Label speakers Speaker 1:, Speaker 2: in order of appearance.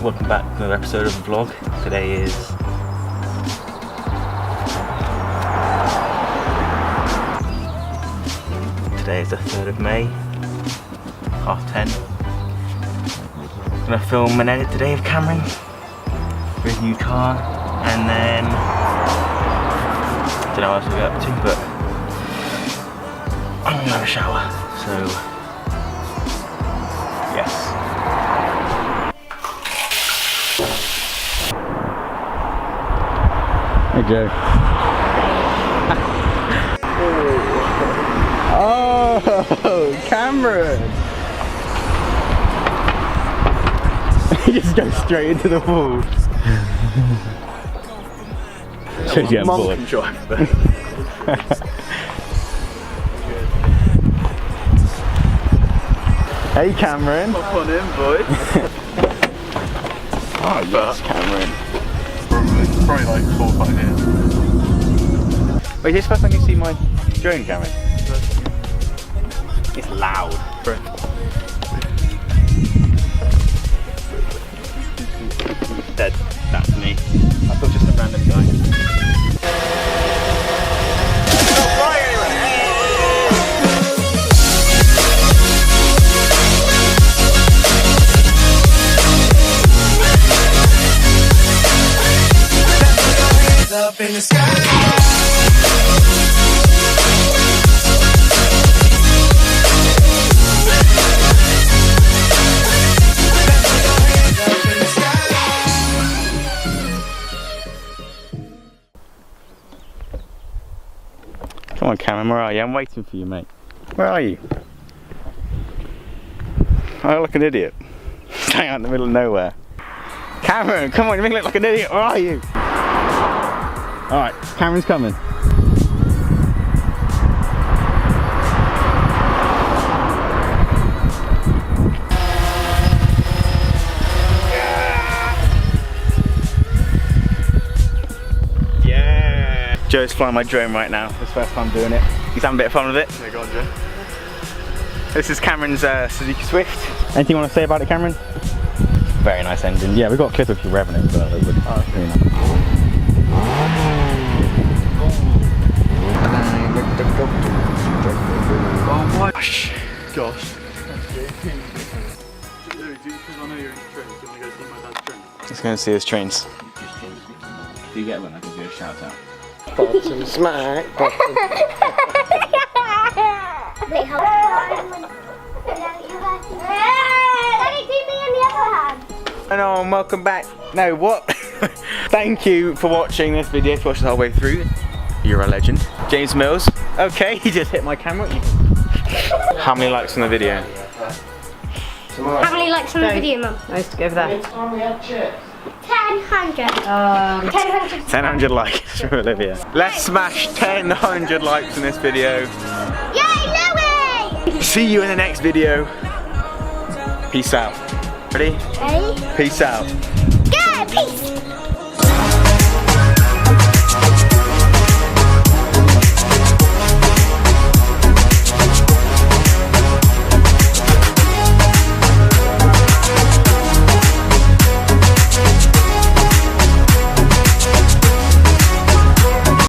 Speaker 1: welcome back to another episode of the vlog. Today is the 3rd of May, 10:30. I'm gonna film an edit today of Cameron for his new car, and then I don't know what else we'll get up to, but I'm gonna have a shower. So yes.
Speaker 2: Hey Joe. Oh, Cameron! He just goes straight into the wall. Shows you I'm bored. Hey Cameron!
Speaker 3: Hop on in, boys.
Speaker 2: Oh yes, Cameron.
Speaker 3: Probably like 4 or 5 years.
Speaker 2: Wait, is this the first time you see my drone, Cameron? It's loud. Dead. That's me. I thought just a random guy.
Speaker 4: Up in the sky.
Speaker 2: Come on, Cameron, where are you? I'm waiting for you, mate. Where are you? I look like an idiot. Staying out in the middle of nowhere. Cameron, come on, you make me look like an idiot. Where are you? Alright, Cameron's coming. Yeah! Joe's flying my drone right now. It's his first time doing it. He's having a bit of fun with it.
Speaker 3: Yeah, go on, Joe.
Speaker 2: This is Cameron's Suzuki Swift. Anything you want to say about it, Cameron? Very nice engine. Yeah, we've got a clip of you revving it, but it would really nice.
Speaker 3: Oh my gosh.
Speaker 2: Let's go and see his trains.
Speaker 1: Do you get one? I'll give you a shout out.
Speaker 4: Bottom smack.
Speaker 5: Wait, how
Speaker 2: Hello and welcome back. No, what? Thank you for watching this video. If you watched the whole way through, you're a legend. James Mills. Okay, he just hit my camera. How many likes on the video?
Speaker 5: How many likes on the video, Mum?
Speaker 6: Nice to go for that.
Speaker 5: 1,000.
Speaker 2: 1000 likes from Olivia. Let's smash 1,000 likes in this video.
Speaker 5: Yay, Louie!
Speaker 2: See you in the next video. Peace out. Ready?
Speaker 5: Ready?
Speaker 2: Peace out.
Speaker 5: Go, peace!